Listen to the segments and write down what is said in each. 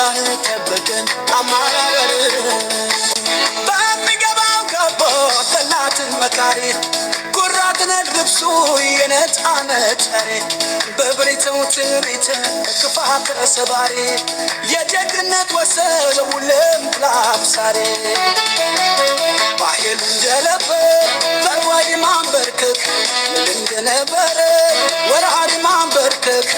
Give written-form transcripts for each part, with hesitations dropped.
ጥላህ ጠበቀን አማራበር በሚገባው ገቦ ጠላትን መካሪ ኩራትን ልብሱ የነጻነት ዛሬ በብሪተው ትርኢት ክፋት ሰባሪ የጀግንነት ወሰን ሁሉም ላብሳሪ ባሕል እንደለበር በርዋዲ ማንበርከክ እንደነበረ ወርሃዲ ማንበርከክ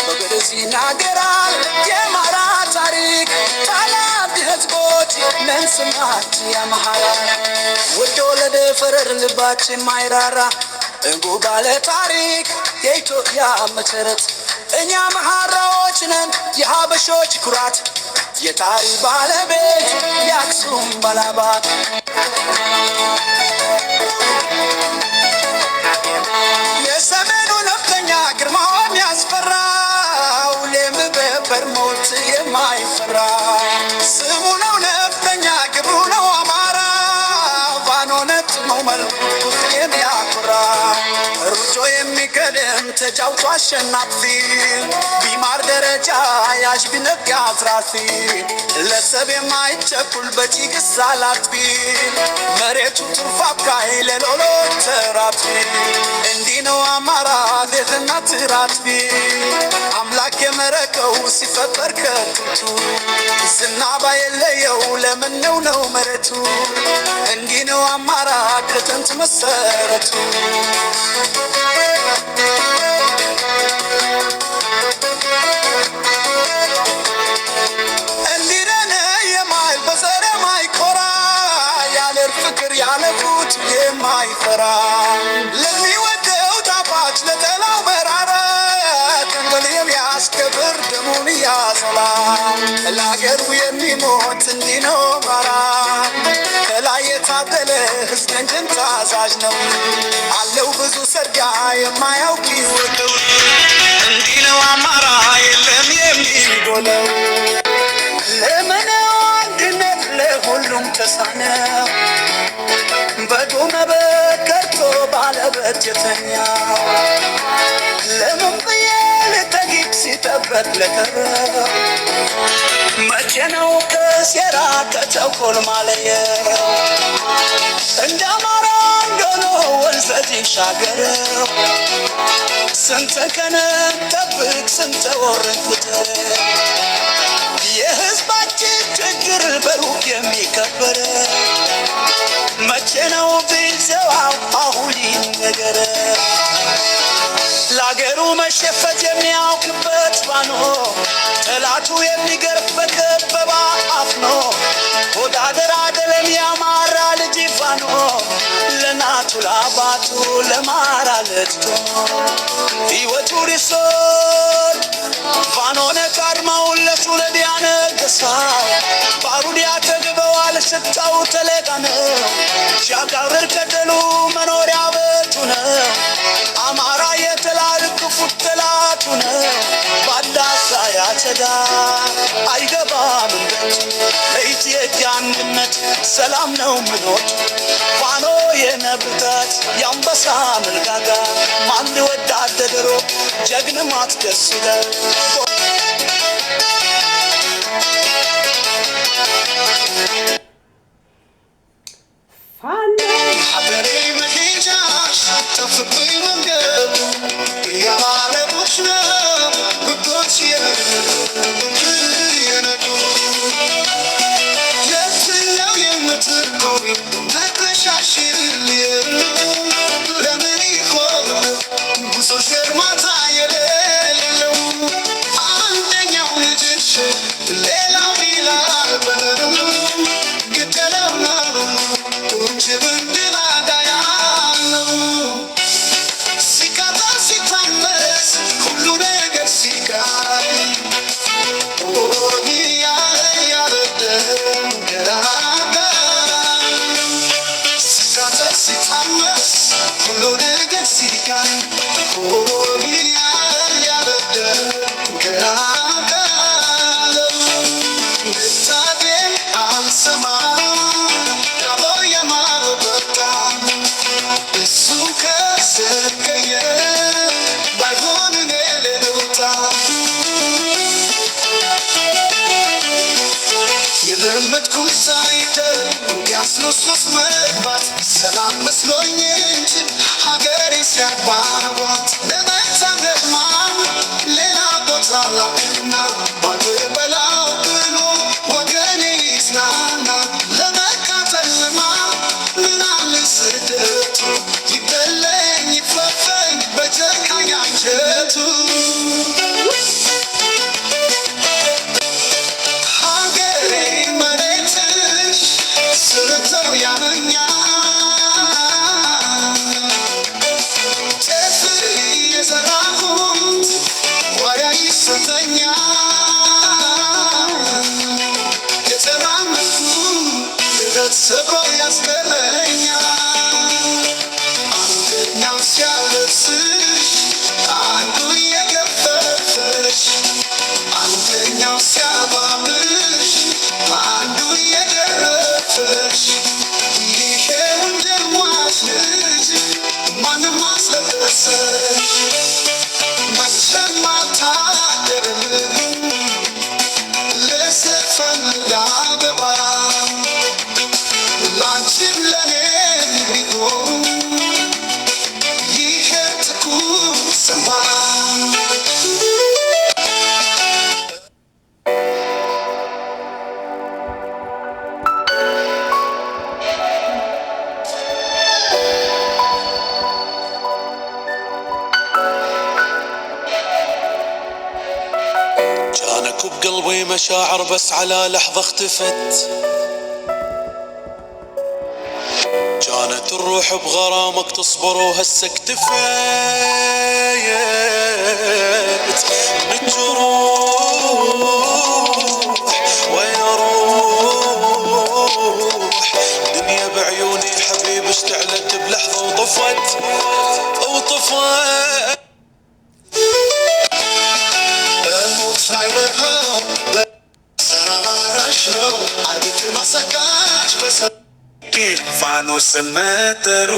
በግልጽ ይናገራል የአማራ ታሪክ ታላቅ ሕዝቦች ነን ስማት የአማራ ወዶ ለደፈረር ልባችን ማይራራ እንጉ ባለ ታሪክ የኢትዮጵያ መሰረት እኛ መሐራዎች ነን የሀበሾች ኩራት የታሪክ ባለቤት የአክሱም ባላባት የሰሜኑ ነፍጠኛ ግርማውን ያስፈራው ለምበበር ሞት የማይፈራ ስሙ ነው ነፍጠኛ ግብሩ ነው አማራ ባኖነት ነው መልኩ የሚያኮራ ሩጮ የሚቀደም ተጫውቶ አሸናፊ ቢማር ደረጃ ያዥ ቢነጋ አትራፊ ለሰብ የማይቸኩል በጭግስ አላፊ መሬቱ ትርፍ አብቃይ ለሎሎች ተራፊ እንዲህ ነው አማራ ሌትና ትራፊ አምላክ የመረቀው ሲፈጠር ከጥንቱ ዝናብ የለየው ለምነው ነው መሬቱ እንዲህ ነው አማራ ከጥንት መሰረቱ እንዲነነ የማይል በዘር የማይኮራ ያለር ፍቅር ያለፉት የማይፈራ ለሚወደው ጣፋጭ ለጠላው መራራ ቀንበል የሚያስከብር ደሙን ያዘላ ለአገሩ የሚሞት እንዲህ ነው አማራ ከላይ የታደለ ሕዝብ እንጅን ታዛዥ ነው አለው ብዙ ሰርጋ የማያውቅ ይወደው እንዲህ ነው አማራ የለም የሚጎለው ለመነው አንድነት ለሁሉም ተሳነው በዶመ በከርቶ ባለበት የተኛው ለመንፈየ ለተጊት ሲጠበት ለተረው መቼ ነው ከሴራ ከተንኮል ማለየው እንደ አማራ እንደሆነ ወንዘት ይሻገረው ስንት ቀን ጠብቅ ስንት ወርንኩት የሕዝባችን ችግር በሩቅ የሚከበር መቼ ነው ቢዘዋው አሁን ይነገር ለአገሩ መሸፈት የሚያውቅበት ባኖ ጠላቱ የሚገርፍ በከበባ አፍኖ ወዳደር አደለም ያማራ ልጅ ፋኖ ለናቱ ለአባቱ ለማራ ለትቶ ሕይወቱ ሪሶል ፋኖነ ካድማውን ለትውልድ ያነገሳው ባሩድ ያተግበዋል ሽታው ተለቃነው ሲያጋብር ገደሉ መኖሪያ ቤቱ ነው አማራ የተላል ክፉት ጠላቱ ነው ባዳሳ ያጨዳ አይገባም እንደት ለኢትዮጵያ አንድነት ሰላም ነው ምኖት ፋኖ የነብረት የአንበሳ መልጋጋ ማን ሊወዳት ተድሮ ጀግንማት ደስ ይላል ፋኖ ሀገሬ መሄጃሽ ጠፍብኝ መንገዱ ያማረቦች ነው ጉዶች የነዱ የትኛው የምትርቆቢ ተቅለሻሽልየ ለምን ይሆን ጉዞ ሸርማታ የሌለው አንደኛው ልጅሽ ሌላው ይላል በነሩ ግደለው ነው ጅብንድን አዳያለው ሲቃጣ ሲታመስ ሁሉ ነገር ሲቃይ ያረደም ገራጋ ሲቃጣ ሲታመስ ሁሉ ነገር ሲቃይ ያረደም ገራጋ ልታዴን አንሰማ አልለመድኩም ሳይደል ያስኖስኖስ መግባት ሰላም መስሎኝ እንጂ ሀገሬ ሲያባሯት ለመታመማ ሌላ ቦታ ላክና ባልበላው ብሎ ወገኔ ይጽናና ለመቃተልማ ምናለ ስደቱ ይበለኝ ይፈፈኝ በጨካኝ አንጀቱ ሀገሬ መሬትሽ ስርተው ያመኛል ጤፍ የዘራሁት ዋያ ይሰጠኛል የተራመድኩ ልደት ሰብሮ ያስበለኛል አንደኛው ሲያለብስሽ አንዱ እየገፈፈሽ አንደኛው ሲያባብልሽ አንዱ እየገረፈሽ ይሄው እንደሟች ልጅ ማንም አስለበሰሽ መቼም አልታደርም ለዘፈን ለአበባ ላንቺም ለኔም ቢሆን ይሄ ትኩስ ሰማይ جانك بقلبي مشاعر بس على لحظة اختفت كانت الروح بغرامك تصبر وهسه اكتفيت من الجروح وين اروح دنيا بعيوني حبيب اشتعلت بلحظة وطفت الموت ሳይበቃው ለሰራራሽ ነው አቤት ማሰቃሽ ፋኖስ መጠሩ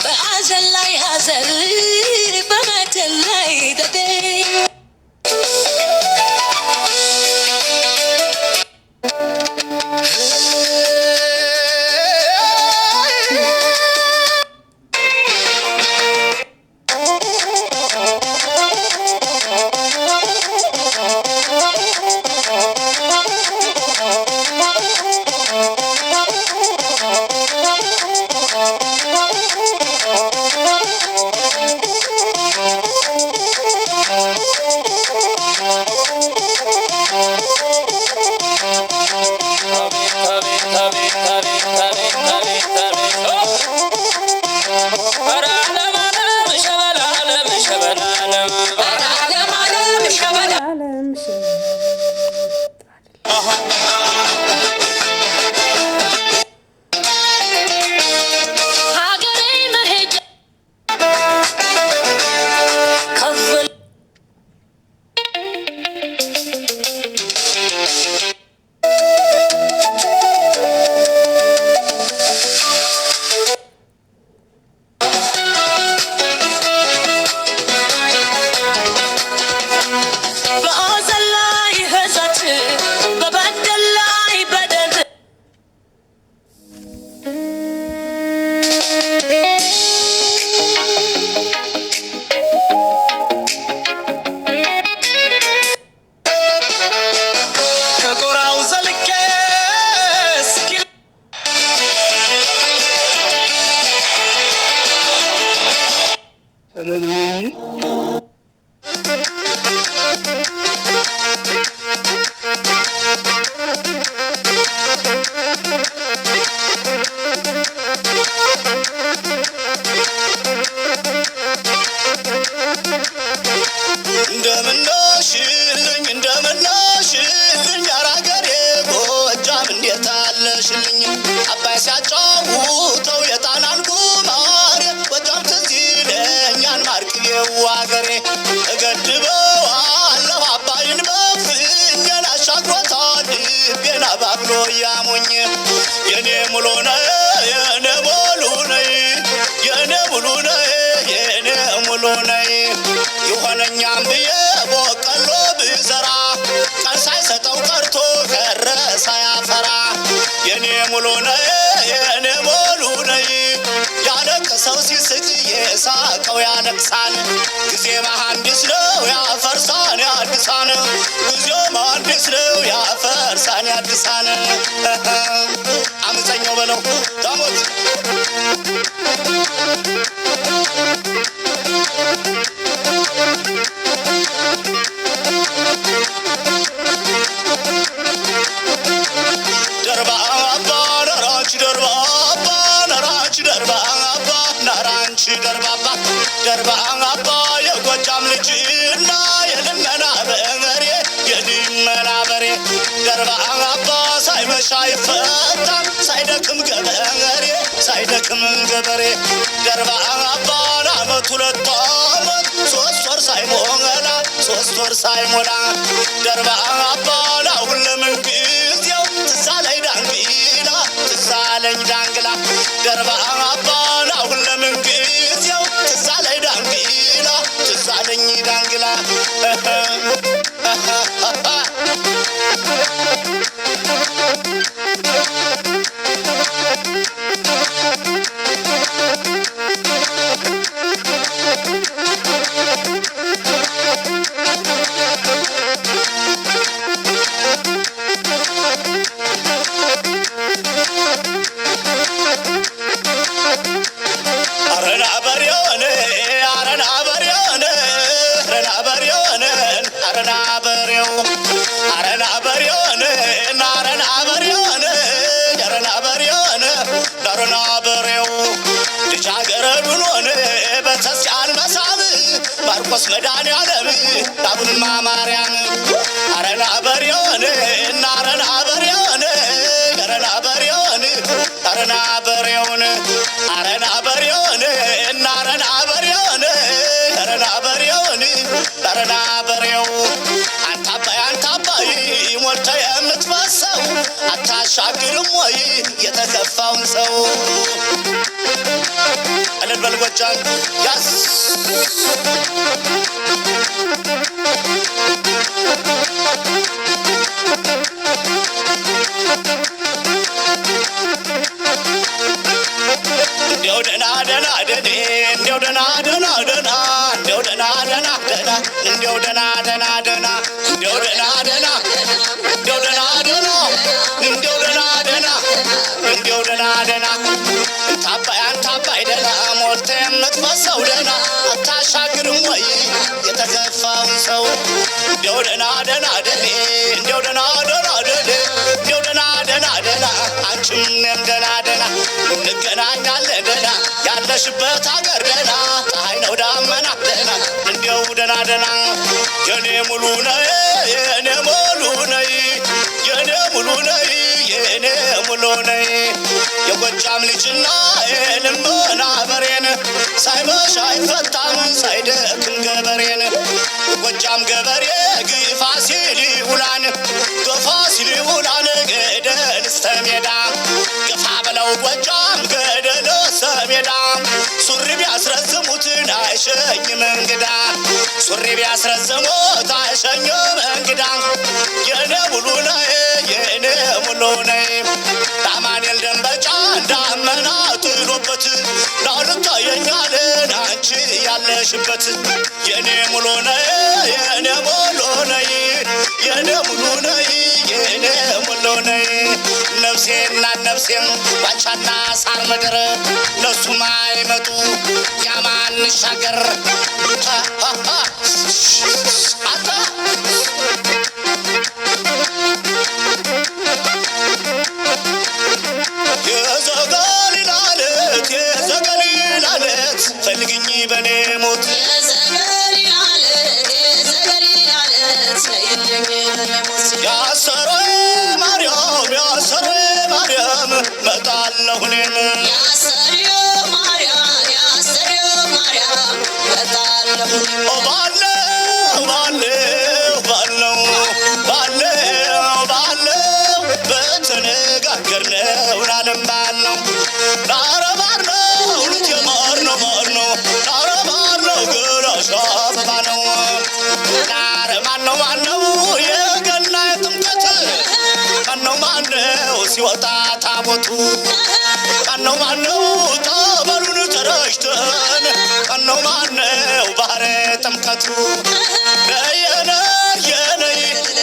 በሐዘን ላይ ሐዘን በመተል ላይ ደዴ እንደምናሽልኝ አራገሬ ጎጃም እንዴት አለሽልኝ አባይ ሲያጫውተው የጣናን ጉማሬ ጎጃም ትዝ ይለኛል ማርቅዬው አገሬ እገድበዋለሁ አባይን በፍኜን አሻግሮታል ልቤን አባብሎ ያሞኝ የኔ ሙሉ ነይ የኔ ሙሉ ነይ የኔ ሙሉ ነይ የኔ ሙሉ ነይ የሆነኛም ብዬ በቀሎ ብዘራ ቀን ሳይሰጠው ቀርቶ ሙሉ ነይ የኔ ሙሉ ነይ ያለቀሰው ሲስቅ የሳቀው ያለቅሳል ጊዜ መሐንዲስ ነው ያፈርሳን ያድሳን ጊዜ መሐንዲስ ነው ያፈርሳን ያድሳን አመፀኛው በለው ዳሞት ደርባ አባ የጎጃም ልጅና የልመና በሬ የልመና በሬ ደርባ አባ ሳይመሻ ይፈታል ሳይደክም ገበሬ ሳይደክም ገበሬ ደርባ አባ አመት ሁለት አመት ሶስት ወር ሳይሞላ ሶስት ወር ሳይሞላ ደርባ አባ አሁን ለምን ጊዜው ትዝ አለኝ ዳንግላ ትዝ አለኝ ዳንግላ ደርባ አባ አሁን ለምን ጊዜው ትዝ አለኝ ዳንግላ ትዝ አለኝ ዳንግላ ማርቆስ መድኃኒዓለም አቡነ ማርያም አረና በሬውን እና አረና በሬውን አረና በሬውን አረና በሬውን አረና በሬውን እና አረና በሬውን አረና በሬውን አረና በሬው አንተ አባይ ሞልተ የምትፈሰው አታሻግርም ወይ የተከፋውን ሰው አለን በልጎጃን ያስ እንዲያው ደና ደና ደኔ እንዲያው ደና ደና ደና እንዲያው ደና ደና ደና እንዲያው ደና ደና ደና እንዲያው ደና ደና እንዲያው ደና ደና እንዲያው ደና ደና እንዲያው ደና ደና አንተ አባይ ደና ሞልተ የምትፈሰው ደና አታሻግርም ወይ የተከፋውን ሰው እንዲያው ደና ደና ደኔ እንዲያው ደና ደና ደኔ እንዲያው ደና ደና ደና አንቺም እኔም ደና ደና እንገናኛለን ደና ያለሽበት አገር ደና ፀሐይ ነው ዳመና ደና እንዲያው ደና ደና የኔ ሙሉ ነይ የኔ ሙሉ ነይ የኔ ሙሉ ነይ የኔ ሙሉ ነይ የጎጃም ልጅና የልመና በሬን ሳይመሽ አይፈታም ሳይደክም ገበሬን የጎጃም ገበሬ ግፋ ሲል ይውላን ገፋ ሲል ይውላን ገደል እስተ ሜዳ ገፋ በለው ጎጃም ገደል እስተ ሜዳ ሱሪ ቢያስረዝሙትን አይሸኝም እንግዳ ሱሪ ቢያስረዝሙት አይሸኝም እንግዳ የኔ ሙሉ ነይ የኔ ሙሉ ነይ ዳማኔል ደንበጫ ዳመና ጥሎበት ላልታየኛለን አንቺ ያለሽበት የኔ ሙሉ ነይ የኔ ሙሉ ነይ የኔ ሙሉ ነይ የኔ ሙሉ ነይ ነፍሴና ነፍሴም ባንቻና ሳር ምድር ነሱማ አይመጡ ያማን ሻገር አታ የዘገሊላለት ፈልግኝ በኔ ሞት ያሰረ ማርያም መጣለሁ እኔም ባለው በተነጋገርነው ናለም ባለው ናረባር ነው ልትየማር ነው ማር ነው ናረባር ነው ገራሻ አበባ ነው ናረማነው ማነው የገና የጥምቀት ማነው ሲወጣ ታቦቱ ቀነው ማነው ጠበሉን ተረጭተን ቀነው ማነው ባህረ ጥምቀቱ ነይ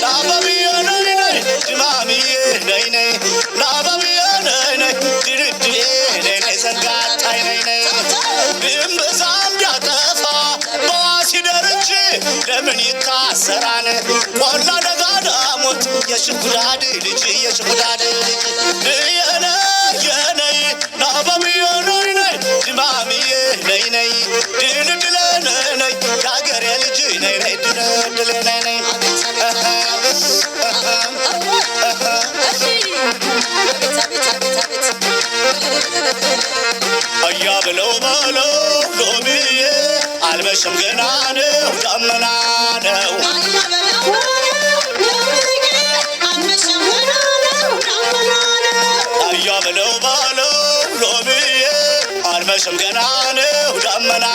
ናበብዬ ነይ ድማምዬ ነይ ናበብዬ ነይ ድርድዬ ነይ ዘንጋጣይ ነይ እምብዛም ቢያጠፋ በዋሲ ደረጅ ለምን ይታሰራል ቆላ ደጋ ዳሞት የሽጉዳድ ልጅ የሽጉዳድ ልጅ የነይ ናበብዬ ነይ ድማምዬ ነይ ድልድለ ነይ የአገሬ ልጅ ነይ ድልድለ ነይ አያ ብለው ሎሚዬ አልመሸም ገና ነው ዳመና ነው አያ ብለው ሎሚዬ አልመሸም ገና ነው ዳመና